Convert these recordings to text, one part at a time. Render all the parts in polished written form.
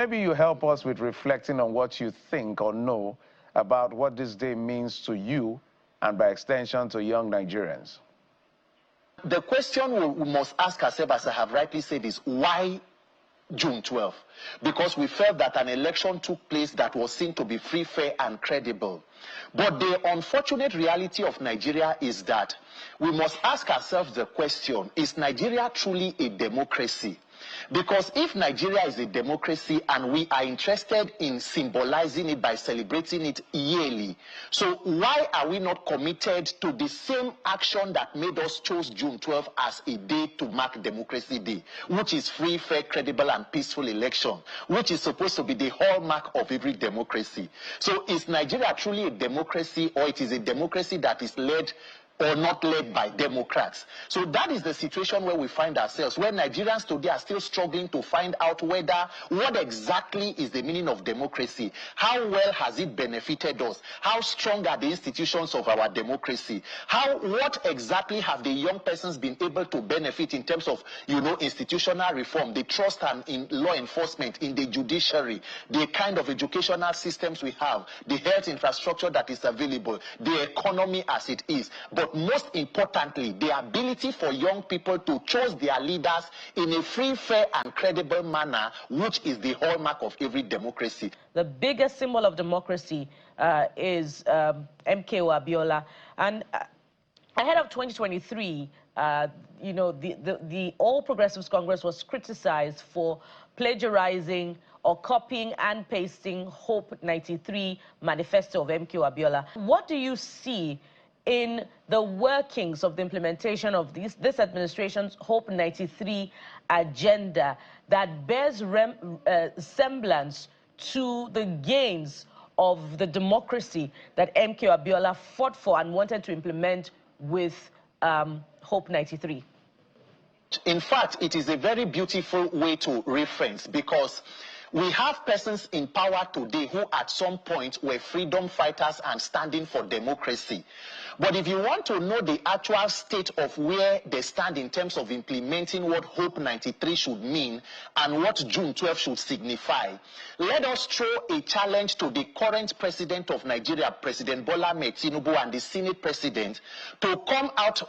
Maybe you help us with reflecting on what you think or know about what this day means to you and by extension to young Nigerians. The question we must ask ourselves, as I have rightly said, is why June 12th? Because we felt that an election took place that was seen to be free, fair, and credible. But the unfortunate reality of Nigeria is that we must ask ourselves the question, is Nigeria truly a democracy? Because if Nigeria is a democracy and we are interested in symbolizing it by celebrating it yearly, so why are we not committed to the same action that made us choose June 12th as a day to mark Democracy Day, which is free, fair, credible, and peaceful election, which is supposed to be the hallmark of every democracy? So is Nigeria truly a democracy, or it is a democracy that is led or not led by Democrats? So that is the situation where we find ourselves, where Nigerians today are still struggling to find out what exactly is the meaning of democracy. How well has it benefited us? How strong are the institutions of our democracy? What exactly have the young persons been able to benefit in terms of, institutional reform, the trust and in law enforcement, in the judiciary, the kind of educational systems we have, the health infrastructure that is available, the economy as it is. But most importantly, the ability for young people to choose their leaders in a free, fair, and credible manner, which is the hallmark of every democracy. The biggest symbol of democracy is MKO Abiola. And ahead of 2023, the All Progressives Congress was criticized for plagiarizing or copying and pasting Hope 93 manifesto of MKO Abiola. What do you see in the workings of the implementation of this administration's Hope 93 agenda that bears semblance to the gains of the democracy that MKO Abiola fought for and wanted to implement with Hope 93? In fact, it is a very beautiful way to reference, because we have persons in power today who at some point were freedom fighters and standing for democracy. But if you want to know the actual state of where they stand in terms of implementing what Hope 93 should mean and what June 12 should signify, let us throw a challenge to the current president of Nigeria, President Bola Tinubu, and the Senate president to come out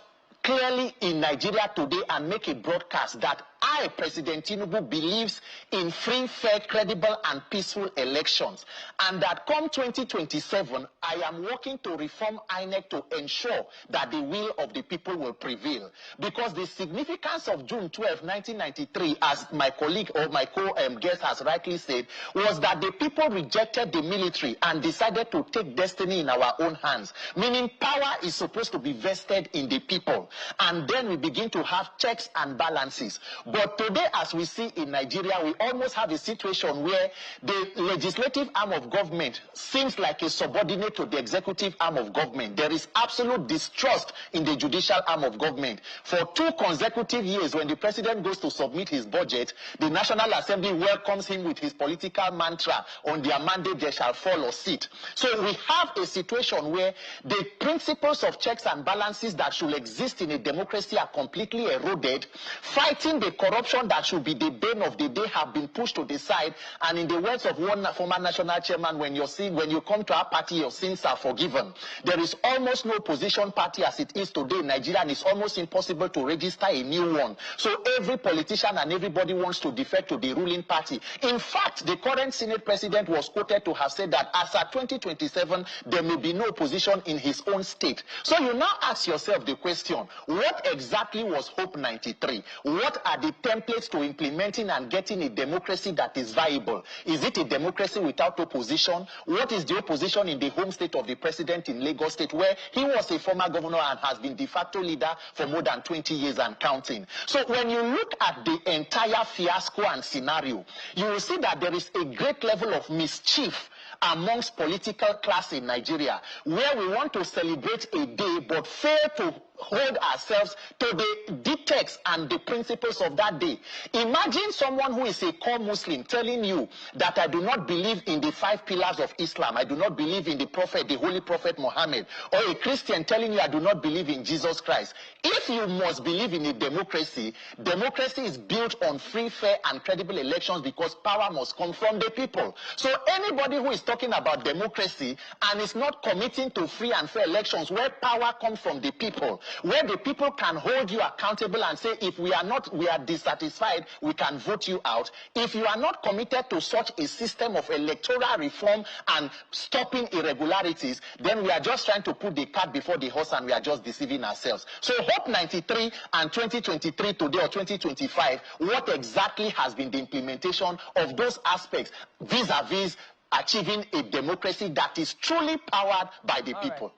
clearly in Nigeria today and make a broadcast that I, President Tinubu, believes in free, fair, credible, and peaceful elections, and that come 2027, I am working to reform INEC to ensure that the will of the people will prevail. Because the significance of June 12, 1993, as my colleague or my co-guest has rightly said, was that the people rejected the military and decided to take destiny in our own hands, meaning power is supposed to be vested in the people, and then we begin to have checks and balances. But today, as we see in Nigeria, we almost have a situation where the legislative arm of government seems like a subordinate to the executive arm of government. There is absolute distrust in the judicial arm of government. For 2 consecutive years, when the president goes to submit his budget, the National Assembly welcomes him with his political mantra, on their mandate they shall fall or sit. So we have a situation where the principles of checks and balances that should exist in a democracy are completely eroded. Fighting the corruption that should be the bane of the day have been pushed to the side, and in the words of one former national chairman, when you come to our party, your sins are forgiven. There is almost no opposition party as it is today in Nigeria, and it's almost impossible to register a new one. So every politician and everybody wants to defect to the ruling party. In fact, the current Senate president was quoted to have said that as at 2027, there may be no opposition in his own state. So you now ask yourself the question, what exactly was Hope 93? What are the templates to implementing and getting a democracy that is viable? Is it a democracy without opposition? What is the opposition in the home state of the president in Lagos State, where he was a former governor and has been de facto leader for more than 20 years and counting? So when you look at the entire fiasco and scenario, you will see that there is a great level of mischief amongst political class in Nigeria, where we want to celebrate a day but fail to hold ourselves to the dictates and the principles of that day. Imagine someone who is a core Muslim telling you that I do not believe in the 5 pillars of Islam, I do not believe in the prophet, the holy prophet Muhammad, or a Christian telling you I do not believe in Jesus Christ. If you must believe in a democracy, democracy is built on free, fair, and credible elections because power must come from the people. So anybody who is talking about democracy and is not committing to free and fair elections where power comes from the people, where the people can hold you accountable and say, if we are dissatisfied, we can vote you out. If you are not committed to such a system of electoral reform and stopping irregularities, then we are just trying to put the cart before the horse and we are just deceiving ourselves. So Hope 93 and 2023 today or 2025, what exactly has been the implementation of those aspects vis-a-vis achieving a democracy that is truly powered by the people? Right.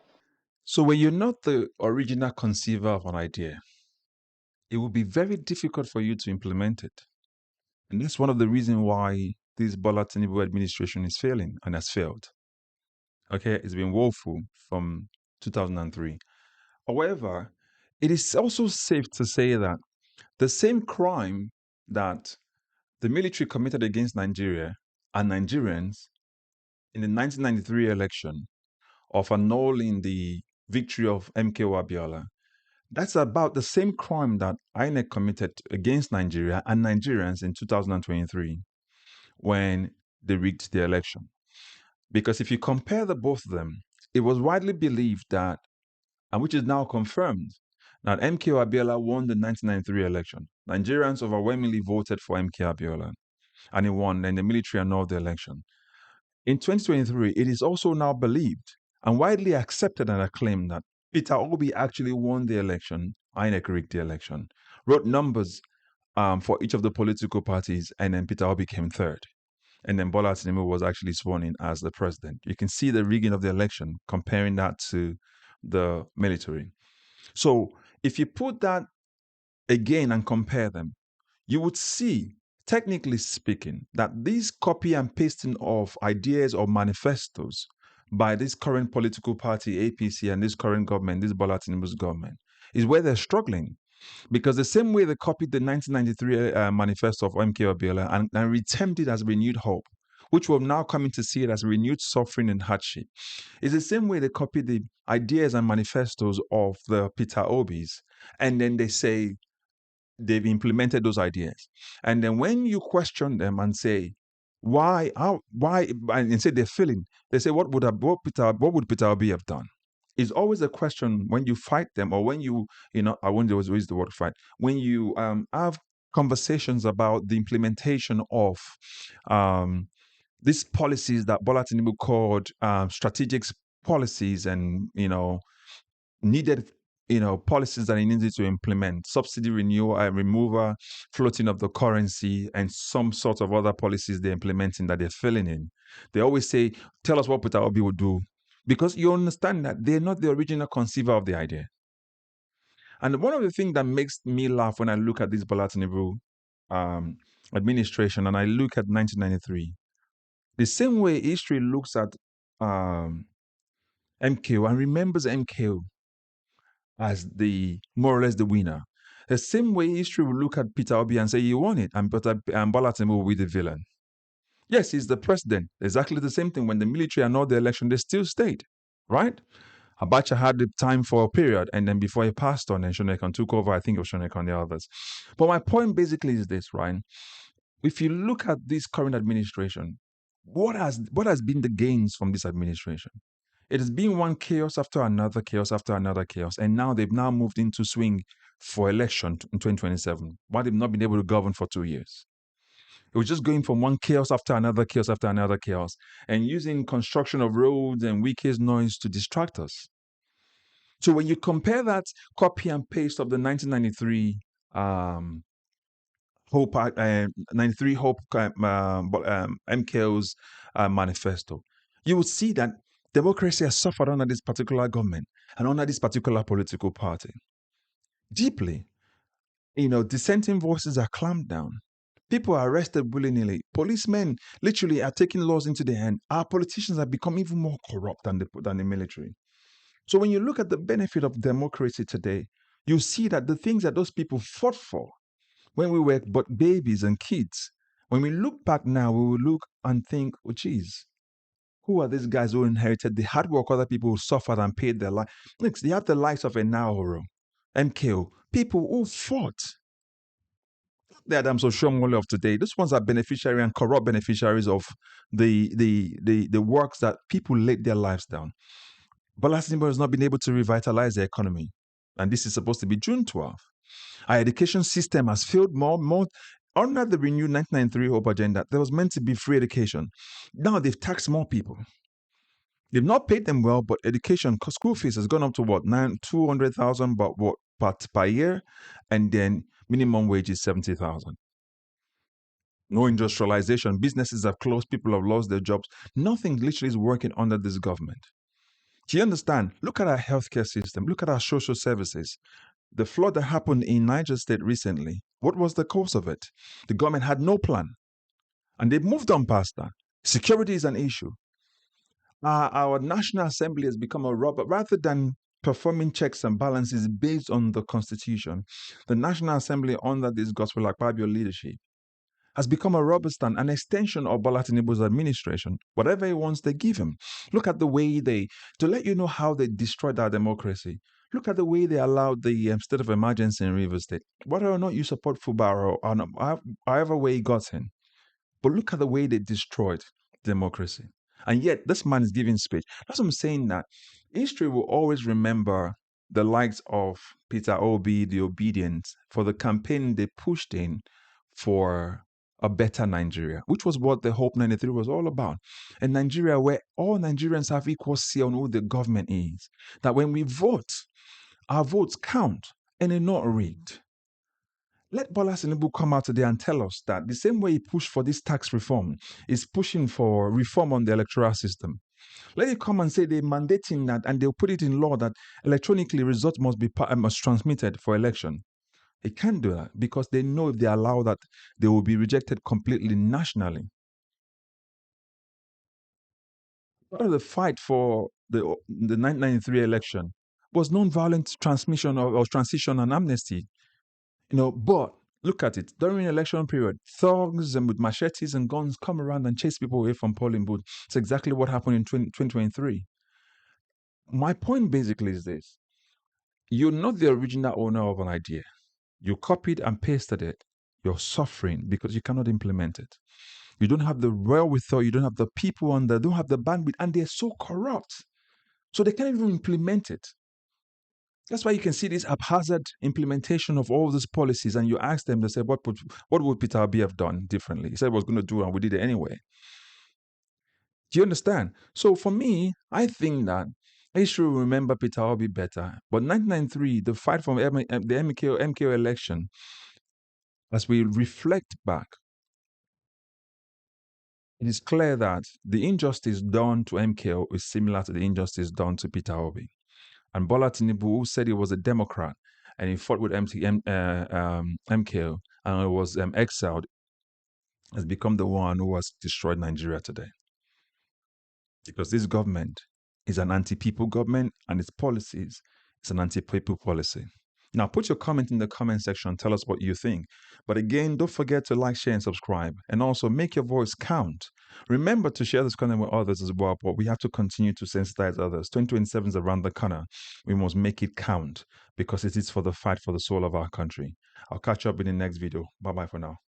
So when you're not the original conceiver of an idea, it will be very difficult for you to implement it. And that's one of the reasons why this Bola Tinubu administration is failing and has failed. Okay, it's been woeful from 2003. However, it is also safe to say that the same crime that the military committed against Nigeria and Nigerians in the 1993 election of annulling the victory of MKO Abiola, that's about the same crime that INEC committed against Nigeria and Nigerians in 2023 when they rigged the election. Because if you compare the both of them, it was widely believed that, and which is now confirmed, that MKO Abiola won the 1993 election. Nigerians overwhelmingly voted for MKO Abiola, and he won, and the military annulled the election. In 2023, it is also now believed and widely accepted and acclaimed that Peter Obi actually won the election. INEC rigged the election, wrote numbers for each of the political parties, and then Peter Obi came third. And then Bola Tinubu was actually sworn in as the president. You can see the rigging of the election, comparing that to the military. So if you put that again and compare them, you would see, technically speaking, that this copy and pasting of ideas or manifestos by this current political party, APC, and this current government, this Bola Tinubu's government, is where they're struggling. Because the same way they copied the 1993 manifesto of MKO Abiola and retermed it as renewed hope, which we're now coming to see it as renewed suffering and hardship, is the same way they copied the ideas and manifestos of the Peter Obis, and then they say they've implemented those ideas. And then when you question them and say, why, and say they're failing, they say, what would Peter Obi have done? It's always a question when you fight them, or when I won't always use the word fight, when you have conversations about the implementation of these policies that Bola Tinubu called strategic policies and, needed policies that he needed to implement, subsidy renewal, removal, floating of the currency, and some sort of other policies they're implementing that they're filling in. They always say, tell us what Peter Obi would do, because you understand that they're not the original conceiver of the idea. And one of the things that makes me laugh when I look at this Bola Tinubu administration and I look at 1993, the same way history looks at MKO and remembers MKO as more or less the winner. The same way history will look at Peter Obi and say he won it, and Bola Tinubu will be the villain. Yes, he's the president. Exactly the same thing. When the military annulled the election, they still stayed, right? Abacha had the time for a period, and then before he passed on, and Shonekan took over, I think it was Shonekan and the others. But my point basically is this, right? If you look at this current administration, what has been the gains from this administration? It has been one chaos after another chaos after another chaos. And now they've now moved into swing for election in 2027. Why they've not been able to govern for 2 years? It was just going from one chaos after another chaos after another chaos and using construction of roads and weekend noise to distract us. So when you compare that copy and paste of the 1993 Hope 93 Hope MKO's manifesto, you will see that democracy has suffered under this particular government and under this particular political party deeply. Dissenting voices are clamped down. People are arrested willy-nilly. Policemen literally are taking laws into their hand. Our politicians have become even more corrupt than the military. So when you look at the benefit of democracy today, you see that the things that those people fought for when we were but babies and kids, when we look back now, we will look and think, oh, geez, who are these guys who inherited the hard work other people who suffered and paid their life? Look, you have the likes of Enaoro, MKO, people who fought. The Adams Oshomole of today, those ones are beneficiary and corrupt beneficiaries of the works that people laid their lives down. Bola Tinubu has not been able to revitalize the economy. And this is supposed to be June 12th. Our education system has failed more. Under the renewed 1993 Hope agenda, there was meant to be free education. Now they've taxed more people. They've not paid them well, but education, school fees has gone up to what, 200,000 per year, and then minimum wage is 70,000. No industrialization, businesses have closed, people have lost their jobs. Nothing literally is working under this government. Do you understand? Look at our healthcare system. Look at our social services. The flood that happened in Niger State recently, what was the cause of it? The government had no plan, and they moved on past that. Security is an issue. Our National Assembly has become a rubber. Rather than performing checks and balances based on the Constitution, the National Assembly, under this Gospel Akpabio leadership, has become a rubber stamp, an extension of Bola Tinubu's administration. Whatever he wants, they give him. Look at the way to let you know how they destroyed our democracy. Look at the way they allowed the state of emergency in Rivers State. Whether or not you support Fubara or not, however way he got in, but look at the way they destroyed democracy. And yet, this man is giving speech. That's what I'm saying, that history will always remember the likes of Peter Obi, the Obedient, for the campaign they pushed in for a better Nigeria, which was what the Hope 93 was all about. A Nigeria where all Nigerians have equal say on who the government is. That when we vote, our votes count and they're not rigged. Let Bola Tinubu come out today and tell us that the same way he pushed for this tax reform is pushing for reform on the electoral system. Let it come and say they're mandating that, and they'll put it in law that electronically results must be transmitted for election. They can't do that because they know if they allow that, they will be rejected completely nationally. Part of the fight for the 1993 election was non-violent transmission or transition and amnesty. But look at it. During election period, thugs and with machetes and guns come around and chase people away from polling booths. It's exactly what happened in 2023. My point basically is this. You're not the original owner of an idea. You copied and pasted it. You're suffering because you cannot implement it. You don't have the wherewithal, you don't have the people they don't have the bandwidth, and they're so corrupt. So they can't even implement it. That's why you can see this haphazard implementation of all these policies, and you ask them, they say, what would Peter Obi have done differently? He said he was going to do, and we did it anyway. Do you understand? So for me, I think that I should remember Peter Obi better. But 1993, the fight from the MKO election, as we reflect back, it is clear that the injustice done to MKO is similar to the injustice done to Peter Obi. And Bola Tinubu, who said he was a Democrat and he fought with MKO and was exiled, has become the one who has destroyed Nigeria today. Because this government is an anti-people government, and its policies is an anti-people policy. Now, put your comment in the comment section. Tell us what you think. But again, don't forget to like, share, and subscribe. And also make your voice count. Remember to share this content with others as well. But we have to continue to sensitize others. 2027 is around the corner. We must make it count because it is for the fight for the soul of our country. I'll catch up in the next video. Bye-bye for now.